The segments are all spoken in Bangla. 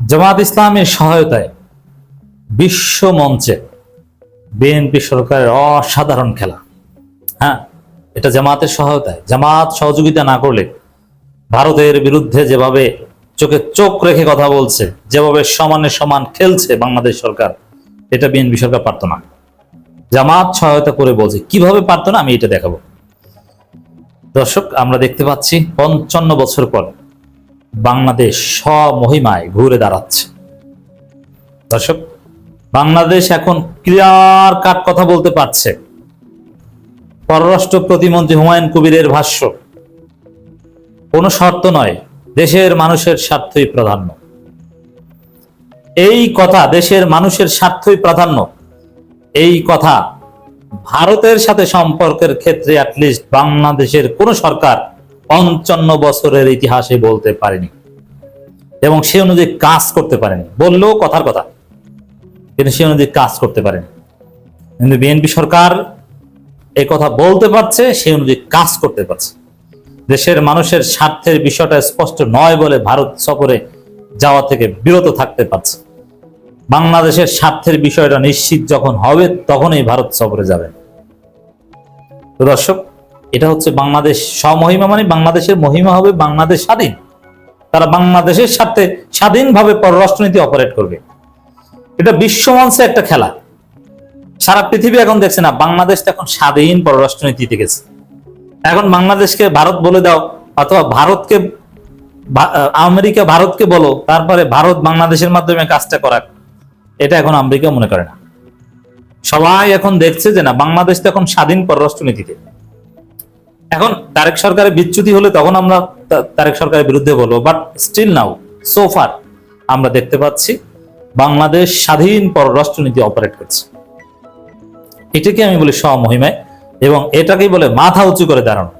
জামাত ইসলামের সহায়তায় বিশ্ব মঞ্চে বিএনপি সরকারের অসাধারণ খেলা। হ্যাঁ, এটা জামাতের সহায়তায়। জামাত সহযোগিতা না করলে ভারতের বিরুদ্ধে যেভাবে চোখে চোখ রেখে কথা বলছে, যেভাবে সমানে সমান খেলছে বাংলাদেশ সরকার, এটা বিএনপি সরকার পারত না। জামাত সহায়তা করে বলছে, কিভাবে পারতো না আমি এটা দেখাবো। দর্শক, আমরা দেখতে পাচ্ছি 55 বছর পর বাংলাদেশ স্বমহিমায় ঘুরে দাঁড়াচ্ছে। দর্শক, বাংলাদেশ এখন ক্লিয়ার কাট কথা বলতে পারছে। পররাষ্ট্র প্রতিমন্ত্রী হুমায়ুন কবিরের ভাষ্য, কোনো শর্ত নয়, দেশের মানুষের স্বার্থই প্রাধান্য। এই কথা, দেশের মানুষের স্বার্থই প্রাধান্য, এই কথা ভারতের সাথে সম্পর্কের ক্ষেত্রে অ্যাটলিস্ট বাংলাদেশের কোন সরকার 55 বছরের ইতিহাসে বলতে পারেনি এবং সে অনুযায়ী কাজ করতে পারেনি। বললেও কথার কথা, কিন্তু সে অনুযায়ী কাজ করতে পারেনি। কিন্তু বিএনপি সরকার এই কথা বলতে পারছে, সে অনুযায়ী কাজ করতে পারছে। দেশের মানুষের স্বার্থের বিষয়টা স্পষ্ট নয় বলে ভারত সফরে যাওয়া থেকে বিরত থাকতে পারছে। বাংলাদেশের স্বার্থের বিষয়টা নিশ্চিত যখন হবে তখনই ভারত সফরে যাবেন। তো দর্শক, এটা হচ্ছে বাংলাদেশ স্বমহিমা, মানে বাংলাদেশের মহিমা হবে বাংলাদেশ স্বাধীন। তারা বাংলাদেশের সাথে স্বাধীনভাবে পররাষ্ট্রনীতি অপারেট করবে। এটা বিশ্বমঞ্চে একটা খেলা। সারা পৃথিবী এখন দেখছে না, বাংলাদেশ এখন স্বাধীন পররাষ্ট্রনীতিতে গেছে। এখন বাংলাদেশকে ভারত বলে দাও, অথবা আমেরিকা ভারতকে বলো, তারপরে ভারত বাংলাদেশের মাধ্যমে কাজটা করাক, এটা এখন আমেরিকা মনে করে না। সবাই এখন দেখছে যে না, বাংলাদেশ তো এখন স্বাধীন পররাষ্ট্রনীতিতে। এখন তারেক সরকারের বিচ্যুতি হলে তখন আমরা তারেক সরকারের বিরুদ্ধে বলবো, but still now so far আমরা দেখতে পাচ্ছি বাংলাদেশ স্বাধীন পররাষ্ট্রনীতি অপারেট করছে। এটাকে আমি বলি স্বমহিমায়, এবং এটাকেই বলে মাথা উঁচু করে দাঁড়ানো।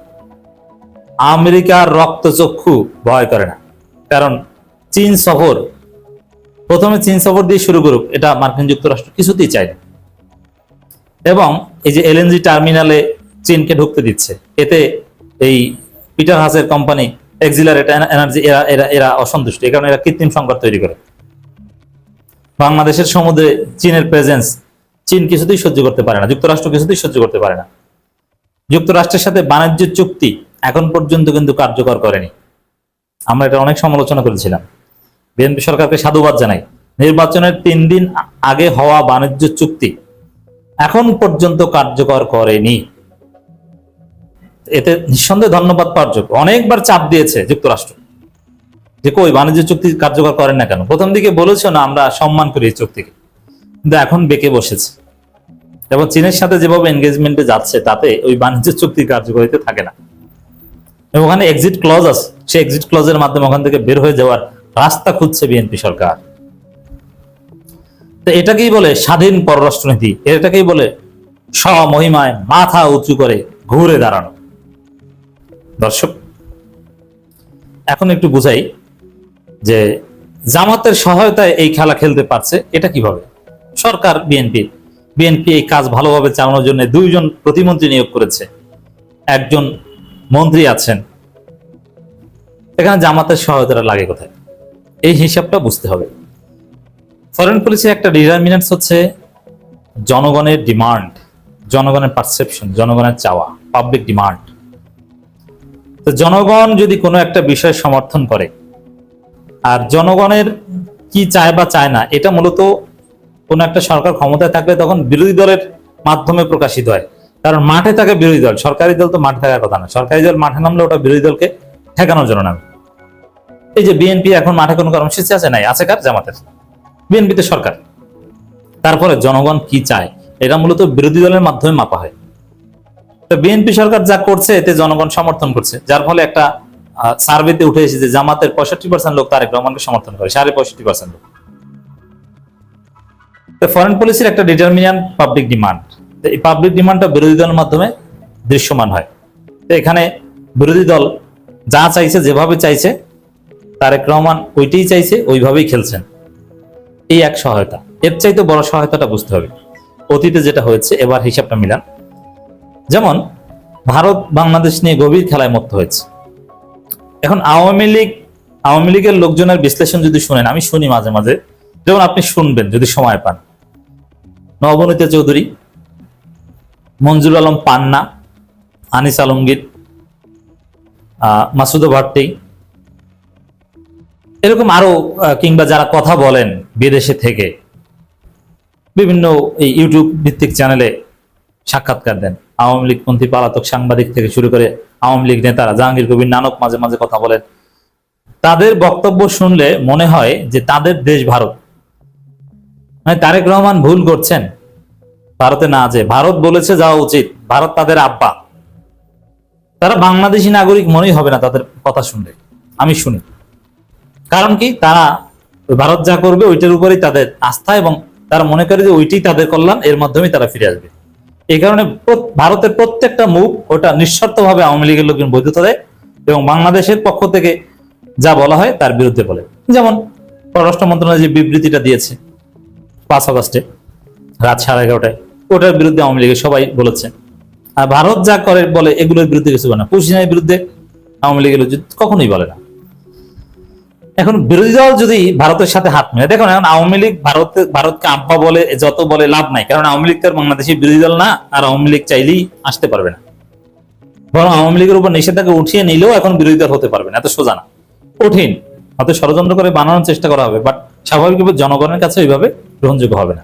আমেরিকার রক্তচক্ষু ভয় করে না, কারণ চীন সফর, প্রথমে চীন সফর দিয়ে শুরু করুক, এটা মার্কিন যুক্তরাষ্ট্র কিছুতেই চায় না। এবং এই যে এলএনজি টার্মিনালে চীনকে ঢুকতে দিচ্ছে, এতে এই পিটার হাসের কোম্পানি এক্সিলারেট এনার্জি এরা অসন্তুষ্ট। এই কারণে এরা কৃত্রিম সংকট তৈরি করে। বাংলাদেশের সমুদ্রে চীনের প্রেজেন্স চীন কিছুতেই সহ্য করতে পারে না, যুক্তরাষ্ট্র কিছুতেই সহ্য করতে পারে না। যুক্তরাষ্ট্রের সাথে বাণিজ্য চুক্তি এখন পর্যন্ত কিন্তু কার্যকর করেনি। আমরা এটা অনেক সমালোচনা করেছিলাম। বিএনপি সরকারকে সাধুবাদ জানাই, নির্বাচনের 3 দিন আগে হওয়া বাণিজ্য চুক্তি এখন পর্যন্ত কার্যকর করেনি। এতে নিঃসন্দেহে ধন্যবাদ পাওয়ার যোগ্য। অনেকবার চাপ দিয়েছে যুক্তরাষ্ট্র যে কই বাণিজ্য চুক্তি কার্যকর করেন না কেন। প্রথম দিকে বলেছে না, আমরা সম্মান করি এই চুক্তিকে, কিন্তু এখন বেঁকে বসেছে। এবং চীনের সাথে যেভাবে এনগেজমেন্টে যাচ্ছে, তাতে ওই বাণিজ্য চুক্তি কার্যকরিতা থাকে না। এবং ওখানে এক্সিট ক্লজ আছে, সেই এক্সিট ক্লজের মাধ্যমে ওখান থেকে বের হয়ে যাওয়ার রাস্তা খুঁজছে বিএনপি সরকার। তো এটাকেই বলে স্বাধীন পররাষ্ট্রনীতি, এটাকেই বলে স্বমহিমায় মাথা উঁচু করে ঘুরে দাঁড়ানো। দর্শক, এখন একটু বুঝাই যে জামাতের সহায়তায় এই খেলা খেলতে পারছে, এটা কিভাবে। সরকার বিএনপি এই কাজ ভালোভাবে চালানোর জন্য 2 জন প্রতিমন্ত্রী নিয়োগ করেছে, 1 জন মন্ত্রী আছেন। এখানে জামাতের সহায়তাটা লাগে কোথায়, এই হিসাবটা বুঝতে হবে। ফরেন পলিসির একটা ডিটারমিনেন্টস হচ্ছে জনগণের ডিমান্ড, জনগণের পারসেপশন, জনগণের চাওয়া, পাবলিক ডিমান্ড। তো জনগণ যদি কোনো একটা বিষয় সমর্থন করে, আর জনগণের কি চায় বা চায় না, এটা মূলত কোন একটা সরকার ক্ষমতায় থাকলে তখন বিরোধী দলের মাধ্যমে প্রকাশিত হয়। কারণ মাঠে থাকে বিরোধী দল, সরকারি দল তো মাঠে থাকার কথা না। সরকারি দল মাঠে নামলে ওটা বিরোধী দলকে ঠেকানোর জন্য নামে। এই যে বিএনপি এখন মাঠে কোনো কর্মসূচি আছে নাই, আছে কার? জামাতের। বিএনপিতে সরকার। তারপরে জনগণ কি চায়, এটা মূলত বিরোধী দলের মাধ্যমে মাপা হয়। তো বিএনপি সরকার যা করছে, এতে জনগণ সমর্থন করছে, যার ফলে একটা সার্ভেতে উঠে এসেছে যে জামাতের 65% লোক তারেক রহমানকে সমর্থন করে, 65.5% লোক। ফরেন পলিসির একটা ডিটারমিনেন্ট পাবলিক ডিমান্ড। এই পাবলিক ডিমান্ডটা বিরোধী দলের মাধ্যমে দৃশ্যমান হয়। তো এখানে বিরোধী দল যা চাইছে, যেভাবে চাইছে, তারেক রহমান ওইটাই চাইছে, ওইভাবেই খেলছেন। এই এক সহায়তা। এর চাইতে বড় সহায়তাটা বুঝতে হবে অতীতে যেটা হয়েছে, এবার হিসাবটা মিলান। যেমন ভারত বাংলাদেশ নিয়ে গভীর খেলায় মত্ত হয়েছে। এখন আওয়ামী লীগ আওয়ামী লীগের লোকজনের বিশ্লেষণ যদি শুনেন, আমি শুনি মাঝে মাঝে, যেমন আপনি শুনবেন যদি সময় পান, নবনীতা চৌধুরী, মঞ্জুর আলম পান্না, আনিস আলমগীর, মাসুদা ভাট্টি, এরকম আরো কিংবা যারা কথা বলেন বিদেশে থেকে বিভিন্ন এই ইউটিউব ভিত্তিক চ্যানেলে সাক্ষাৎকার দেন, আওয়ামী লীগপন্থী পলাতক সাংবাদিক থেকে শুরু করে আওয়ামী লীগ নেতারা, জাহাঙ্গীর কবির নানক মাঝে মাঝে কথা বলেন, তাদের বক্তব্য শুনলে মনে হয় যে তাদের দেশ ভারত। মানে তারেক রহমান ভুল করছেন ভারতে না, যে ভারত বলেছে যাওয়া উচিত, ভারত তাদের আব্বা, তারা বাংলাদেশি নাগরিক মনেই হবে না তাদের কথা শুনলে, আমি শুনি। কারণ কি, তারা ভারত যা করবে ওইটার উপরেই তাদের আস্থা, এবং তারা মনে করে যে ওইটাই তাদের কল্যাণ, এর মাধ্যমে তারা ফিরে আসবে। এই কারণে ভারতের প্রত্যেকটা মুখ ওটা নিঃশর্তভাবে আওয়ামী লীগের লোকজন বৈধতা দেয়, এবং বাংলাদেশের পক্ষ থেকে যা বলা হয় তার বিরুদ্ধে বলে। যেমন পররাষ্ট্র মন্ত্রণালয় যে বিবৃতিটা দিয়েছে 5 আগস্টে রাত 11:30টায়, ওটার বিরুদ্ধে আওয়ামী লীগের সবাই বলেছে। আর ভারত যা করে বলে এগুলোর বিরুদ্ধে কিছু বলে না। কুশিনের বিরুদ্ধে আওয়ামী লীগের কখনোই বলে না। এখন বিরোধী দল যদি ভারতের সাথে হাত মেলে, দেখুন এখন আওয়ামী লীগ ভারতকে আব্বা বলে যত বলে লাভ নাই, কারণ আওয়ামী লীগ তার বাংলাদেশের বিরোধী দল না, আর আওয়ামী লীগ চাইলেই আসতে পারবে না। বরং আওয়ামী লীগের উপর নিষেধাজ্ঞা উঠিয়ে নিলেও এখন বিরোধী দল হতে পারবে না, এত সোজা না, কঠিন, হয়তো ষড়যন্ত্র করে বানানোর চেষ্টা করা হবে, বাট স্বাভাবিকভাবে জনগণের কাছে ওইভাবে গ্রহণযোগ্য হবে না।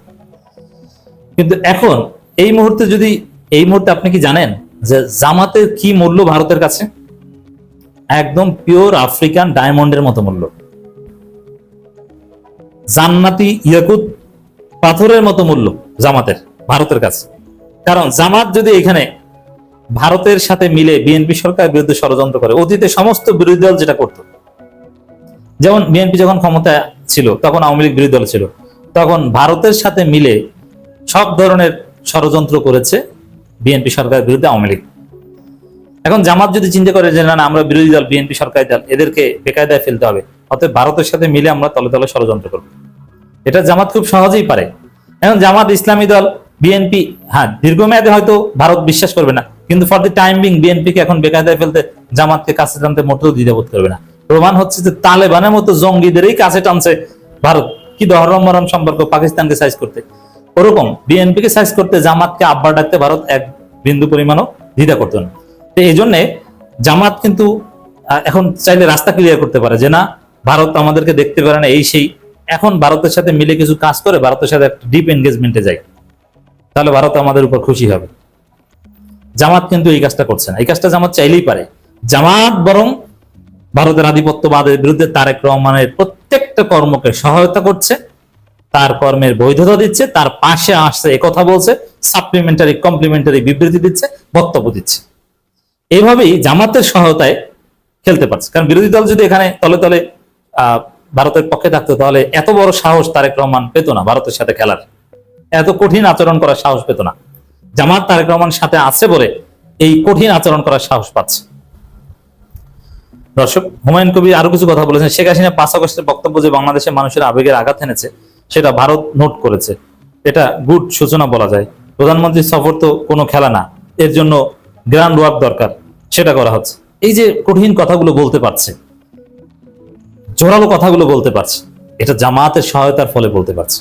কিন্তু এখন এই মুহূর্তে আপনি কি জানেন যে জামাতের কি মূল্য ভারতের কাছে? একদম পিওর আফ্রিকান ডায়মন্ডের মতো মূল্য, জান্নাতি ইয়াকুত পাথরের মতো মূল্য জামাতের ভারতের কাছে। কারণ জামাত যদি এখানে ভারতের সাথে মিলে বিএনপি সরকারের বিরুদ্ধে ষড়যন্ত্র করে, অতীতে সমস্ত বিরোধী দল যেটা করত, যেমন বিএনপি যখন ক্ষমতায় ছিল তখন আওয়ামী লীগ বিরোধী দল ছিল, তখন ভারতের সাথে মিলে সব ধরনের ষড়যন্ত্র করেছে বিএনপি সরকারের বিরুদ্ধে আওয়ামী লীগ। এখন জামাত যদি চিন্তা করে যে না আমরা বিরোধী দল, বিএনপি সরকারি দল, এদেরকে বেকায়দায় ফেলতে হবে, অতএব ভারতের সাথে মিলে আমরা তলে তলে ষড়যন্ত্র করব, এটা জামাত খুব সহজেই পারে। এখন জামাত ইসলামী দল, বিএনপি, হ্যাঁ দীর্ঘমেয়াদে হয়তো ভারত বিশ্বাস করবে না, কিন্তু ফর দি টাইম বিং বিএনপিকে এখন বেকায়দায় ফেলতে জামাতকে কাছে টানতে মোটেও দ্বিধাবোধ করবে না। প্রমাণ হচ্ছে যে তালেবানের মতো জঙ্গিদেরই কাছে টানছে ভারত, কি ধরম মরম সম্পর্ক, পাকিস্তানকে সাইজ করতে, ওরকম বিএনপিকে সাইজ করতে জামাতকে আব্বা ডাকতে ভারত এক বিন্দু পরিমাণও দ্বিধা করতো না। এই জন্যে জামাত কিন্তু এখন চাইলে রাস্তা ক্লিয়ার করতে পারে যে না ভারত আমাদেরকে দেখতে পারে না, এই সেই, এখন ভারতের সাথে মিলে কিছু কাজ করে ভারতের সাথে একটা ডিপ এনগেজমেন্টে যায়, তাহলে ভারত আমাদের উপর খুশি হবে। জামাত কিন্তু এই কাজটা করছে না, এই কাজটা জামাত চাইলেই পারে। জামাত বরং ভারতের আধিপত্যবাদের বিরুদ্ধে তারেক রহমানের প্রত্যেকটা কর্মকে সহায়তা করছে, তার কর্মের বৈধতা দিচ্ছে, তার পাশে আসছে, একথা বলছে, সাপ্লিমেন্টারি কমপ্লিমেন্টারি বিবৃতি দিচ্ছে, বক্তব্য দিচ্ছে। এইভাবেই জামাতের সহায়তায় খেলতে পারছে। কারণ বিরোধী দল যদি এখানে তলে তলে ভারতের পক্ষে থাকতো, তাহলে এত বড় সাহস তারেক রহমান পেত না ভারতের সাথে খেলার, এত কঠিন আচরণ করার সাহস পেত না। জামাত তারেক রহমান সাথে আছে বলে এই কঠিন আচরণ করার সাহস পাচ্ছে। দর্শক, হুমায়ুন কবির আরো কিছু কথা বলেছেন। শেখ হাসিনা 5 আগস্টের বক্তব্য যে বাংলাদেশের মানুষের আবেগের আঘাত এনেছে, সেটা ভারত নোট করেছে, এটা গুড সূচনা বলা যায়। প্রধানমন্ত্রীর সফর তো কোনো খেলা না, এর জন্য গ্রাউন্ড ওয়ার্ক দরকার, সেটা করা হচ্ছে। এই যে কঠিন কথাগুলো বলতে পারছে, জোরালো কথাগুলো বলতে পারছে, এটা জামাতের সহায়তার ফলে বলতে পারছে।